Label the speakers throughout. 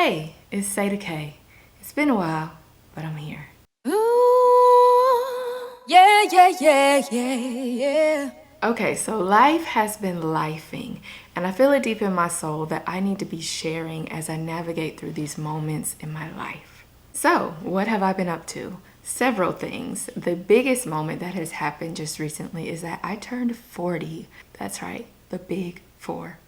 Speaker 1: Hey, it's Sada K. It's been a while, but I'm here.
Speaker 2: Ooh, yeah, yeah, yeah, yeah, yeah.
Speaker 1: Okay, so life has been lifing, and I feel it deep in my soul that I need to be sharing as I navigate through these moments in my life. So, what have I been up to? Several things. The biggest moment that has happened just recently is that I turned 40. That's right, the big 4.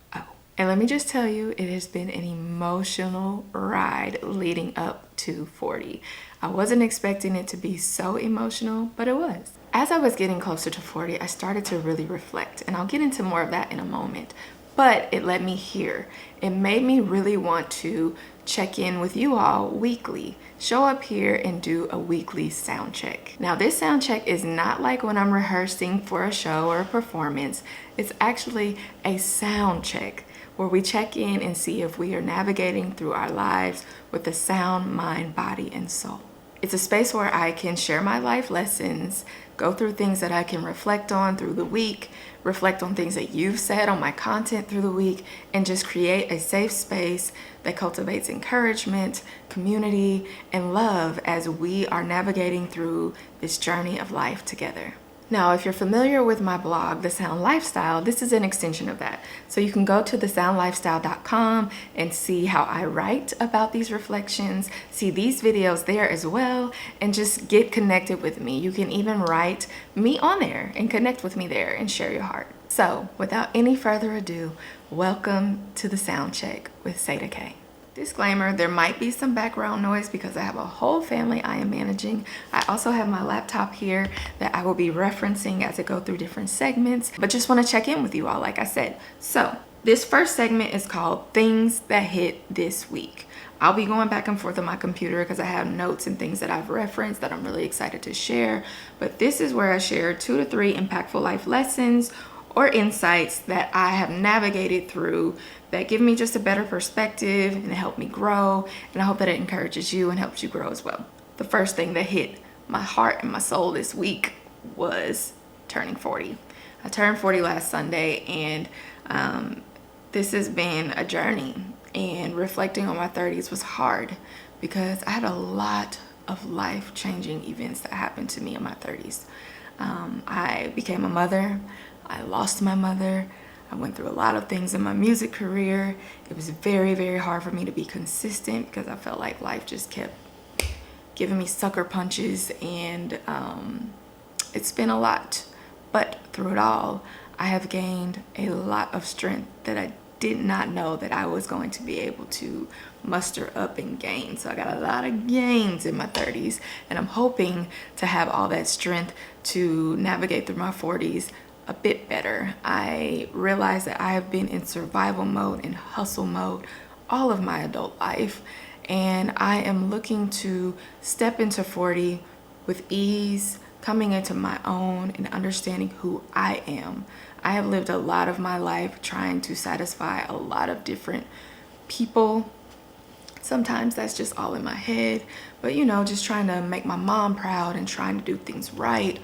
Speaker 1: And let me just tell you, it has been an emotional ride leading up to 40. I wasn't expecting it to be so emotional, but it was. As I was getting closer to 40, I started to really reflect, and I'll get into more of that in a moment. But it led me here. It made me really want to check in with you all weekly. Show up here and do a weekly sound check. Now, this sound check is not like when I'm rehearsing for a show or a performance. It's actually a sound check where we check in and see if we are navigating through our lives with a sound mind, body, and soul. It's a space where I can share my life lessons, go through things that I can reflect on through the week, reflect on things that you've said on my content through the week, and just create a safe space that cultivates encouragement, community, and love as we are navigating through this journey of life together. Now, if you're familiar with my blog, The Sound Lifestyle, this is an extension of that. So you can go to thesoundlifestyle.com and see how I write about these reflections, see these videos there as well, and just get connected with me. You can even write me on there and connect with me there and share your heart. So without any further ado, welcome to the Sound Check with Sada K. Disclaimer, there might be some background noise because I have a whole family I am managing. I also have my laptop here that I will be referencing as I go through different segments, but just want to check in with you all, like I said. So this first segment is called Things That Hit This Week. I'll be going back and forth on my computer because I have notes and things that I've referenced that I'm really excited to share. But this is where I share 2 to 3 impactful life lessons or insights that I have navigated through that give me just a better perspective and help me grow. And I hope that it encourages you and helps you grow as well. The first thing that hit my heart and my soul this week was turning 40. I turned 40 last Sunday, and this has been a journey. And reflecting on my 30s was hard because I had a lot of life-changing events that happened to me in my 30s. I became a mother. I lost my mother. I went through a lot of things in my music career. It was very, very hard for me to be consistent because I felt like life just kept giving me sucker punches, and it's been a lot. But through it all, I have gained a lot of strength that I did not know that I was going to be able to muster up and gain. So I got a lot of gains in my 30s, and I'm hoping to have all that strength to navigate through my 40s a bit better. I realize that I have been in survival mode and hustle mode all of my adult life, and I am looking to step into 40 with ease, coming into my own and understanding who I am. I have lived a lot of my life trying to satisfy a lot of different people. Sometimes that's just all in my head, but just trying to make my mom proud and trying to do things right.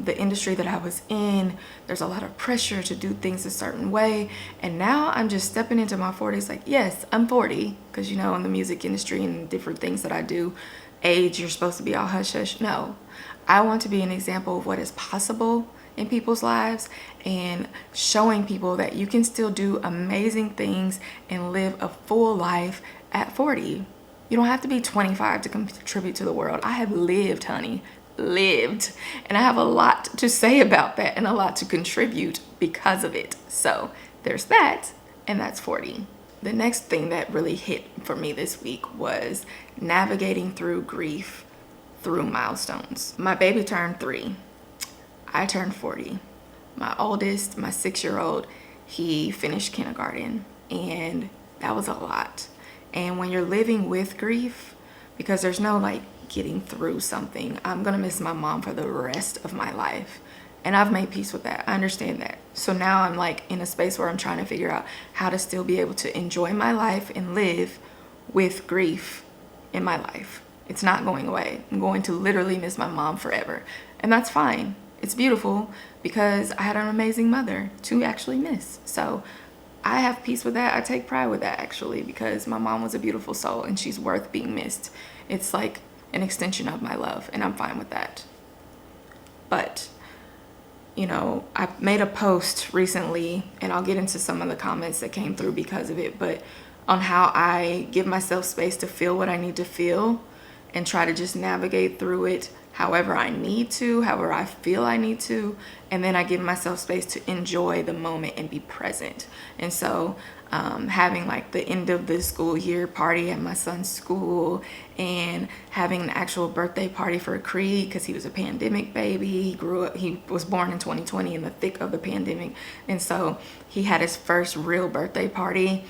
Speaker 1: The industry that I was in, there's a lot of pressure to do things a certain way. And now I'm just stepping into my 40s like, yes, I'm 40. Because, in the music industry and different things that I do, age, you're supposed to be all hush hush. No, I want to be an example of what is possible in people's lives and showing people that you can still do amazing things and live a full life at 40. You don't have to be 25 to contribute to the world. I have lived, honey. Lived, and I have a lot to say about that and a lot to contribute because of it. So there's that, and that's 40. The next thing that really hit for me this week was navigating through grief through milestones. My baby turned 3. I turned 40. My oldest, my 6-year-old, he finished kindergarten, and that was a lot. And when you're living with grief, because there's no getting through something, I'm gonna miss my mom for the rest of my life, and I've made peace with that. I understand that. So now I'm in a space where I'm trying to figure out how to still be able to enjoy my life and live with grief in my life. It's not going away. I'm going to literally miss my mom forever, and that's fine. It's beautiful because I had an amazing mother to actually miss. So I have peace with that. I take pride with that, actually, because my mom was a beautiful soul and she's worth being missed. It's like an extension of my love, and I'm fine with that. But, you know, I made a post recently, and I'll get into some of the comments that came through because of it, but on how I give myself space to feel what I need to feel and try to just navigate through it however I need to, however I feel I need to, and then I give myself space to enjoy the moment and be present. And so having like the end of the school year party at my son's school, and having an actual birthday party for Creed because he was a pandemic baby. He was born in 2020 in the thick of the pandemic, and so he had his first real birthday party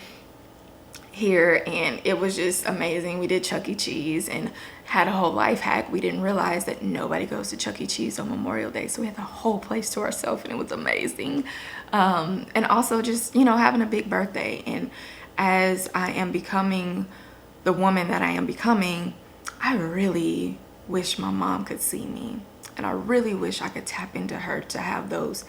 Speaker 1: here, and it was just amazing. We did Chuck E. Cheese and had a whole life hack. We didn't realize that nobody goes to Chuck E. Cheese on Memorial Day, so we had the whole place to ourselves, and it was amazing. And also just, you know, having a big birthday. And as I am becoming the woman that I am becoming, I really wish my mom could see me, and I really wish I could tap into her to have those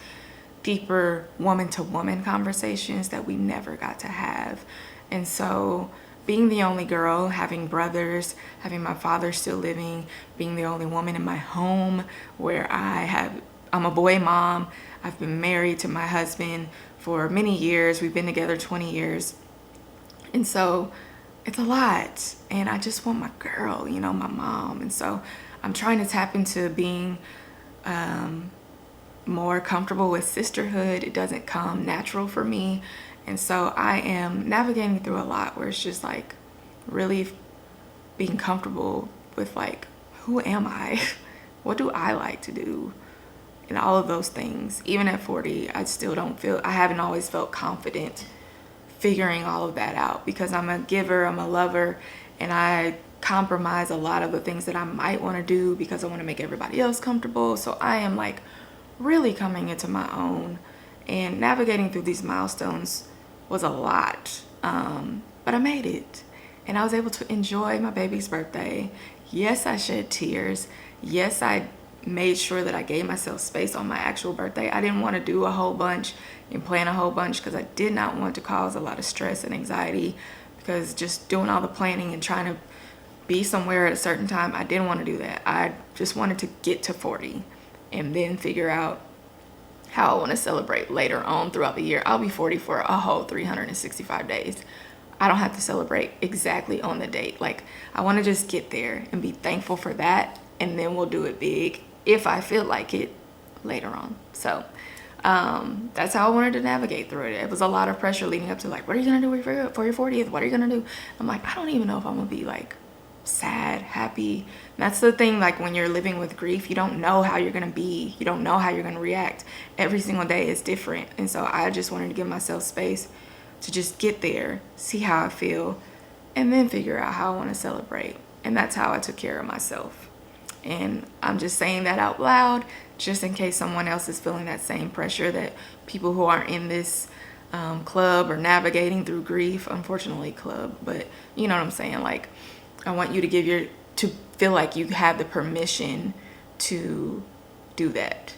Speaker 1: deeper woman-to-woman conversations that we never got to have. And so being the only girl, having brothers, having my father still living, being the only woman in my home where I'm a boy mom. I've been married to my husband for many years. We've been together 20 years. And so it's a lot. And I just want my girl, you know, my mom. And so I'm trying to tap into being more comfortable with sisterhood. It doesn't come natural for me. And so I am navigating through a lot where it's just like really being comfortable with like, who am I? What do I like to do? And all of those things. Even at 40, I haven't always felt confident figuring all of that out, because I'm a giver, I'm a lover, and I compromise a lot of the things that I might want to do because I want to make everybody else comfortable. So I am like really coming into my own, and navigating through these milestones was a lot, but I made it, and I was able to enjoy my baby's birthday. Yes, I shed tears. Yes, I made sure that I gave myself space on my actual birthday. I didn't want to do a whole bunch and plan a whole bunch because I did not want to cause a lot of stress and anxiety, because just doing all the planning and trying to be somewhere at a certain time, I didn't want to do that. I just wanted to get to 40 and then figure out how I want to celebrate later on throughout the year. I'll be 40 for a whole 365 days. I don't have to celebrate exactly on the date. Like, I want to just get there and be thankful for that, and then we'll do it big if I feel like it later on. So that's how I wanted to navigate through it. It was a lot of pressure leading up to like, what are you gonna do for your 40th? What are you gonna do? I'm like, I don't even know if I'm gonna be like sad, happy. And that's the thing, like when you're living with grief, you don't know how you're gonna be. You don't know how you're gonna react. Every single day is different. And so I just wanted to give myself space to just get there, see how I feel, and then figure out how I want to celebrate. And that's how I took care of myself. And I'm just saying that out loud, just in case someone else is feeling that same pressure, that people who are in this club or navigating through grief, unfortunately club, but you know what I'm saying? Like, I want you to feel like you have the permission to do that.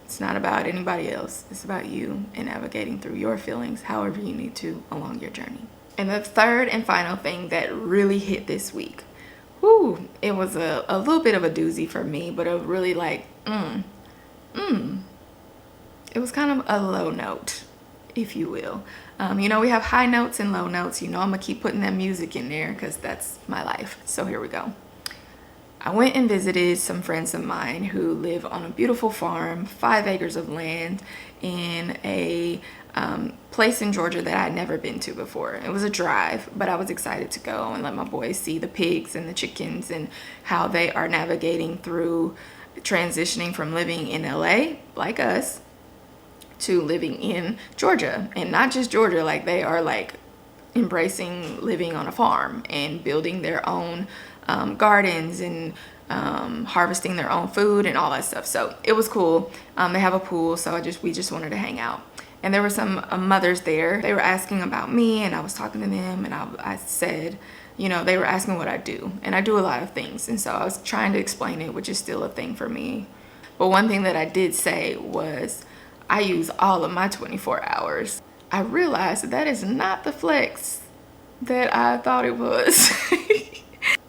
Speaker 1: It's not about anybody else. It's about you and navigating through your feelings however you need to along your journey. And the third and final thing that really hit this week, it was a little bit of a doozy for me, but a really like, it was kind of a low note, if you will. You know, we have high notes and low notes. You know, I'm gonna keep putting that music in there because that's my life. So here we go. I went and visited some friends of mine who live on a beautiful farm, 5 acres of land in a place in Georgia that I'd never been to before. It was a drive, but I was excited to go and let my boys see the pigs and the chickens and how they are navigating through transitioning from living in LA, like us, to living in Georgia. And not just Georgia, like they are like embracing living on a farm and building their own gardens and harvesting their own food and all that stuff. So it was cool. They have a pool, so we just wanted to hang out. And there were some mothers there. They were asking about me, and I was talking to them, and I said, you know, they were asking what I do, and I do a lot of things. And so I was trying to explain it, which is still a thing for me. But one thing that I did say was I use all of my 24 hours I realized that is not the flex that I thought it was.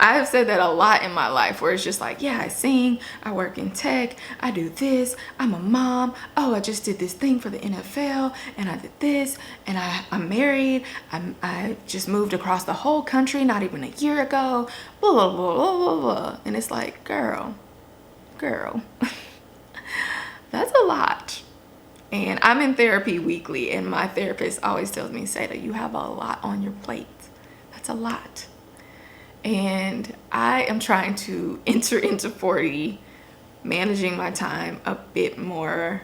Speaker 1: I have said that a lot in my life where it's just like, yeah, I sing, I work in tech, I do this, I'm a mom, oh, I just did this thing for the NFL, and I did this, and I'm married, I just moved across the whole country not even a year ago, blah, blah, blah, blah, blah, blah. And it's like, girl, that's a lot. And I'm in therapy weekly, and my therapist always tells me, Sada, you have a lot on your plate. That's a lot. And I am trying to enter into 40, managing my time a bit more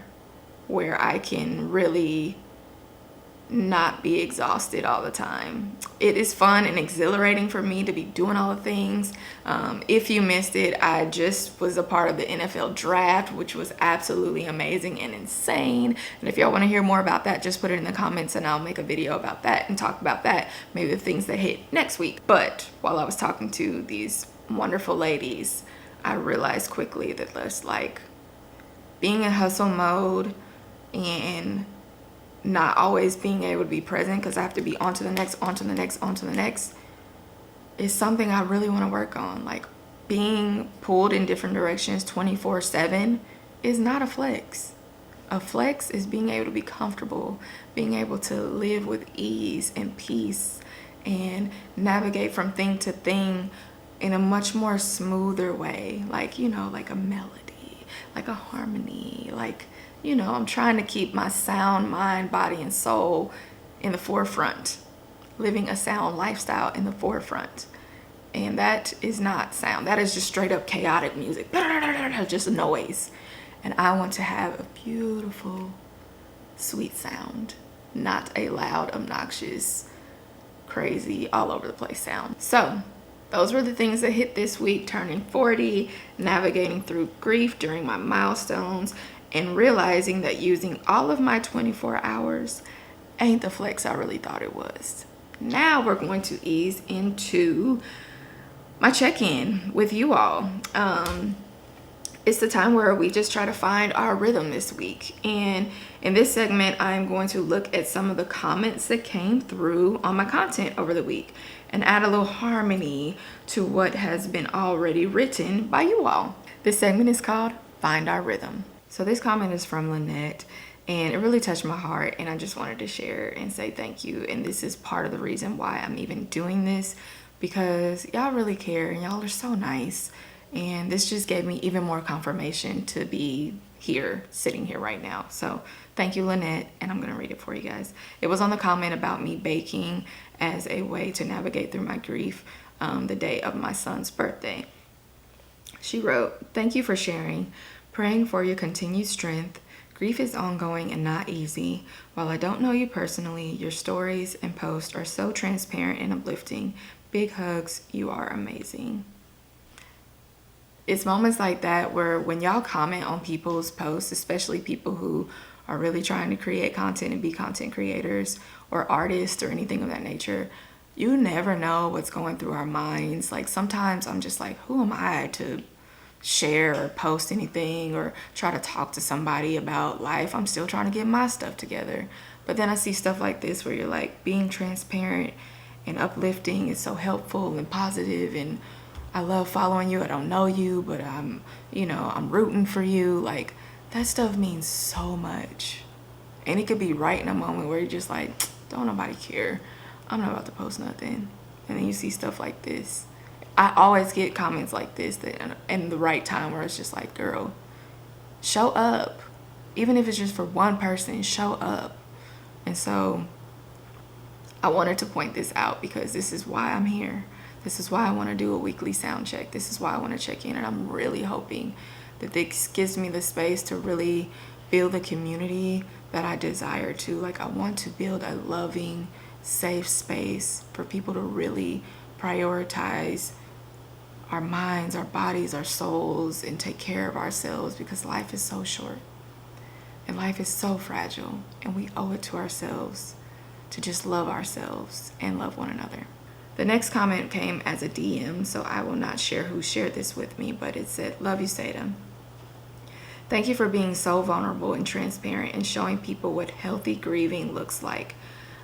Speaker 1: where I can really not be exhausted all the time. It is fun and exhilarating for me to be doing all the things. If you missed it, I just was a part of the NFL draft, which was absolutely amazing and insane. And if y'all want to hear more about that, just put it in the comments and I'll make a video about that and talk about that, maybe the things that hit next week. But while I was talking to these wonderful ladies, I realized quickly that there's like being in hustle mode and not always being able to be present because I have to be on to the next, on to the next, on to the next, is something I really want to work on. Like being pulled in different directions 24/7 is not a flex. A flex is being able to be comfortable, being able to live with ease and peace and navigate from thing to thing in a much more smoother way. Like, you know, like a melody, like a harmony, like, you know, I'm trying to keep my sound mind, body, and soul in the forefront, living a sound lifestyle in the forefront. And that is not sound. That is just straight up chaotic music, just noise. And I want to have a beautiful, sweet sound, not a loud, obnoxious, crazy, all over the place sound. So those were the things that hit this week: turning 40, navigating through grief during my milestones, and realizing that using all of my 24 hours ain't the flex I really thought it was. Now we're going to ease into my check-in with you all. It's the time where we just try to find our rhythm this week. And in this segment, I'm going to look at some of the comments that came through on my content over the week and add a little harmony to what has been already written by you all. This segment is called Find Our Rhythm. So this comment is from Lynette, and it really touched my heart, and I just wanted to share and say thank you. And this is part of the reason why I'm even doing this, because y'all really care and y'all are so nice. And this just gave me even more confirmation to be here, sitting here right now. So thank you, Lynette, and I'm gonna read it for you guys. It was on the comment about me baking as a way to navigate through my grief the day of my son's birthday. She wrote, "Thank you for sharing. Praying for your continued strength. Grief is ongoing and not easy. While I don't know you personally, your stories and posts are so transparent and uplifting. Big hugs. You are amazing." It's moments like that where when y'all comment on people's posts, especially people who are really trying to create content and be content creators or artists or anything of that nature, you never know what's going through our minds. Like sometimes I'm just like, who am I to share or post anything or try to talk to somebody about life? I'm still trying to get my stuff together. But then I see stuff like this where you're like, being transparent and uplifting is so helpful and positive, and I love following you. I don't know you, but I'm rooting for you. Like that stuff means so much. And it could be right in a moment where you're just like, don't nobody care. I'm not about to post nothing. And then you see stuff like this. I always get comments like this that in the right time where it's just like, girl, show up. Even if it's just for one person, show up. And so I wanted to point this out because this is why I'm here. This is why I want to do a weekly sound check. This is why I want to check in. And I'm really hoping that this gives me the space to really build the community that I desire to. Like I want to build a loving, safe space for people to really prioritize our minds, our bodies, our souls, and take care of ourselves, because life is so short and life is so fragile, and we owe it to ourselves to just love ourselves and love one another. The next comment came as a DM, so I will not share who shared this with me, but it said, "Love you, Sada. Thank you for being so vulnerable and transparent and showing people what healthy grieving looks like.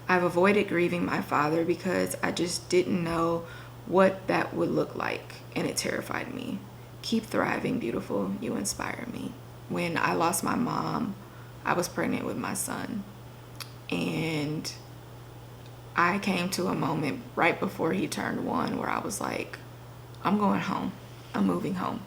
Speaker 1: I've avoided grieving my father because I just didn't know what that would look like, and it terrified me. Keep thriving, beautiful. You inspire me. When I lost my mom, I was pregnant with my son, and I came to a moment right before he turned 1 where I was like, I'm going home. I'm moving home.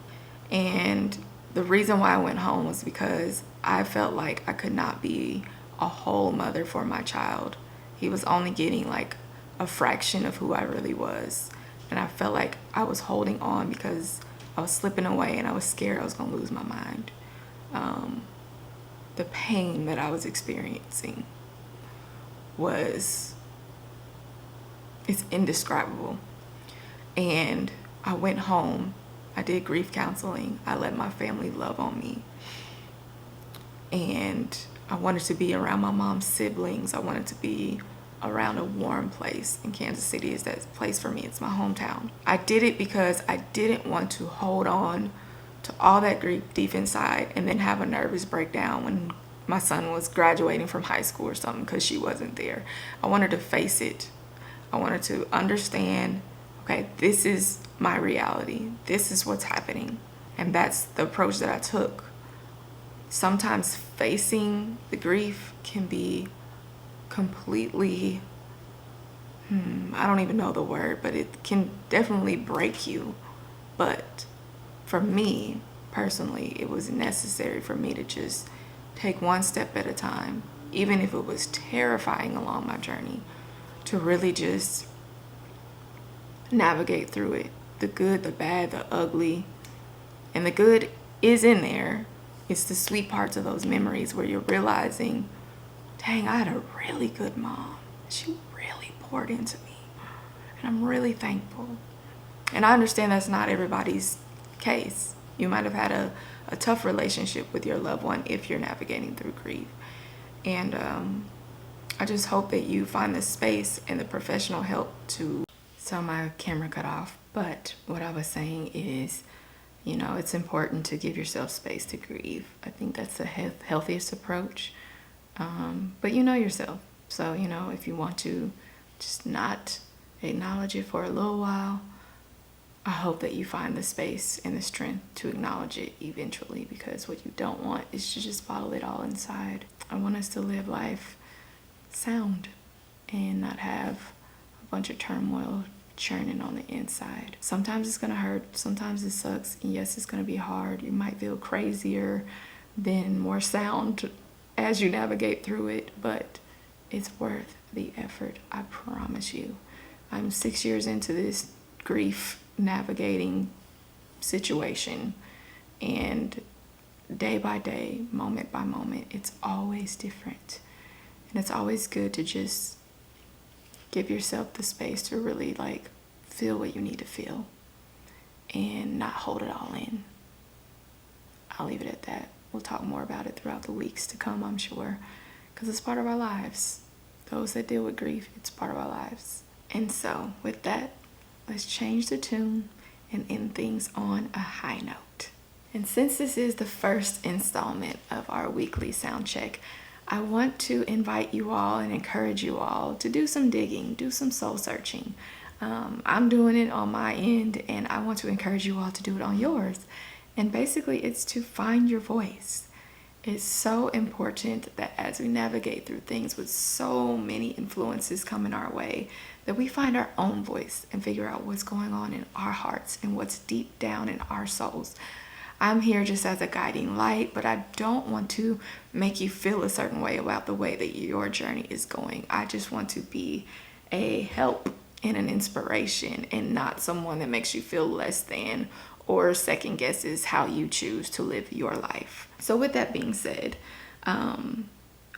Speaker 1: And the reason why I went home was because I felt like I could not be a whole mother for my child. He was only getting like a fraction of who I really was. And I felt like I was holding on because I was slipping away and I was scared I was going to lose my mind. The pain that I was experiencing it's indescribable. And I went home. I did grief counseling. I let my family love on me. And I wanted to be around my mom's siblings. I wanted to be around a warm place. And Kansas City is that place for me. It's my hometown. I did it because I didn't want to hold on to all that grief deep inside and then have a nervous breakdown when my son was graduating from high school or something because she wasn't there. I wanted to face it. I wanted to understand, okay, this is my reality. This is what's happening. And that's the approach that I took. Sometimes facing the grief can be completely, I don't even know the word, but it can definitely break you. But for me, personally, it was necessary for me to just take one step at a time, even if it was terrifying along my journey, to really just navigate through it. The good, the bad, the ugly. And the good is in there. It's the sweet parts of those memories where you're realizing, dang, I had a really good mom. She really poured into me. And I'm really thankful. And I understand that's not everybody's case. You might have had a tough relationship with your loved one if you're navigating through grief. And I just hope that you find the space and the professional help to... So my camera cut off, but what I was saying is, it's important to give yourself space to grieve. I think that's the healthiest approach. But you know yourself. So, if you want to just not acknowledge it for a little while, I hope that you find the space and the strength to acknowledge it eventually, because what you don't want is to just bottle it all inside. I want us to live life sound and not have a bunch of turmoil churning on the inside. Sometimes it's gonna hurt, sometimes it sucks, and yes, it's gonna be hard. You might feel crazier, then more sound as you navigate through it, but it's worth the effort, I promise you. I'm 6 years into this grief navigating situation, and day by day, moment by moment, it's always different. And it's always good to just give yourself the space to really feel what you need to feel and not hold it all in. I'll leave it at that. We'll talk more about it throughout the weeks to come, I'm sure, because it's part of our lives. Those that deal with grief, it's part of our lives. And so with that, let's change the tune and end things on a high note. And since this is the first installment of our weekly sound check, I want to invite you all and encourage you all to do some digging, do some soul searching. I'm doing it on my end, and I want to encourage you all to do it on yours. And basically, it's to find your voice. It's so important that as we navigate through things with so many influences coming our way, that we find our own voice and figure out what's going on in our hearts and what's deep down in our souls. I'm here just as a guiding light, but I don't want to make you feel a certain way about the way that your journey is going. I just want to be a help and an inspiration, and not someone that makes you feel less than or second guesses how you choose to live your life. So with that being said,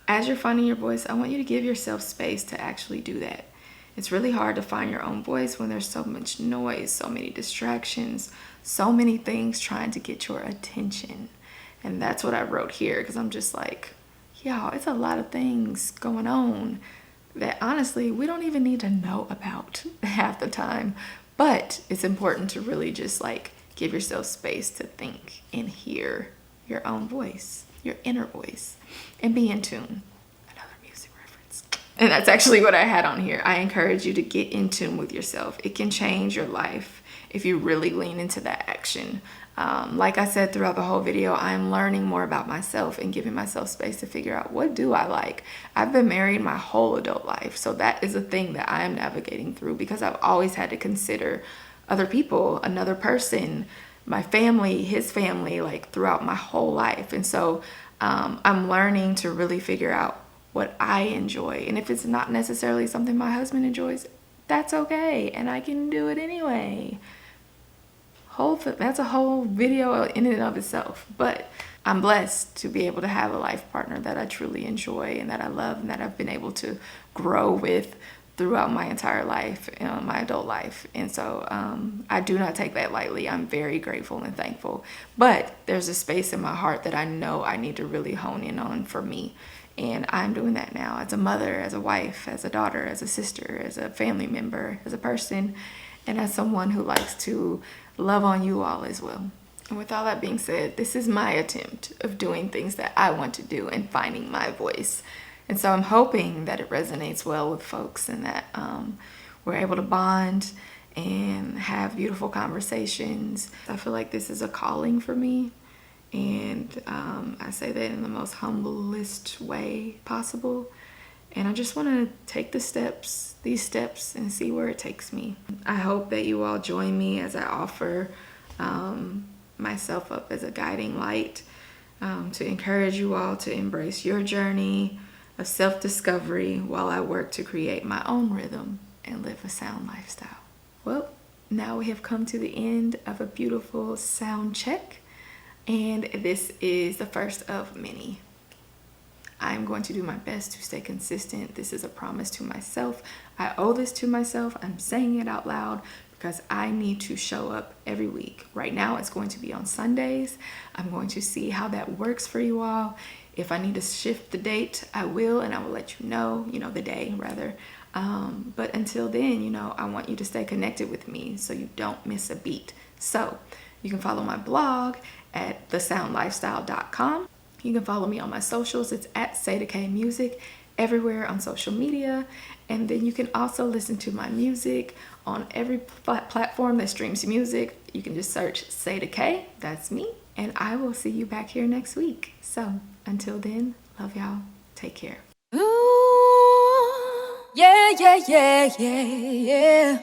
Speaker 1: as you're finding your voice, I want you to give yourself space to actually do that. It's really hard to find your own voice when there's so much noise, so many distractions, so many things trying to get your attention. And that's what I wrote here, because I'm just like, y'all, it's a lot of things going on that honestly we don't even need to know about half the time. But it's important to really just give yourself space to think and hear your own voice, your inner voice, and be in tune. Another music reference. And that's actually what I had on here. I encourage you to get in tune with yourself. It can change your life if you really lean into that action. Like I said throughout the whole video, I'm learning more about myself and giving myself space to figure out, what do I like? I've been married my whole adult life, so that is a thing that I am navigating through, because I've always had to consider other people, another person, my family, his family, like throughout my whole life. And so I'm learning to really figure out what I enjoy. And if it's not necessarily something my husband enjoys, that's okay, and I can do it anyway. That's a whole video in and of itself. But I'm blessed to be able to have a life partner that I truly enjoy and that I love and that I've been able to grow with throughout my entire life, my adult life. And so I do not take that lightly. I'm very grateful and thankful. But there's a space in my heart that I know I need to really hone in on for me. And I'm doing that now, as a mother, as a wife, as a daughter, as a sister, as a family member, as a person, and as someone who likes to love on you all as well. And with all that being said, this is my attempt of doing things that I want to do and finding my voice. And so I'm hoping that it resonates well with folks, and that we're able to bond and have beautiful conversations. I feel like this is a calling for me. And I say that in the most humblest way possible. And I just want to take these steps and see where it takes me. I hope that you all join me as I offer myself up as a guiding light, to encourage you all to embrace your journey of self-discovery while I work to create my own rhythm and live a sound lifestyle. Well, now we have come to the end of a beautiful sound check. And this is the first of many. I'm going to do my best to stay consistent. This is a promise to myself. I owe this to myself. I'm saying it out loud because I need to show up every week. Right now, it's going to be on Sundays. I'm going to see how that works for you all. If I need to shift the date, I will, and I will let you know, the day rather. But until then, I want you to stay connected with me so you don't miss a beat. So you can follow my blog at thesoundlifestyle.com. You can follow me on my socials. It's at Sada K Music everywhere on social media. And then you can also listen to my music on every platform that streams music. You can just search Sada K. That's me. And I will see you back here next week. So until then, love y'all. Take care.
Speaker 2: Ooh, yeah, yeah, yeah, yeah, yeah.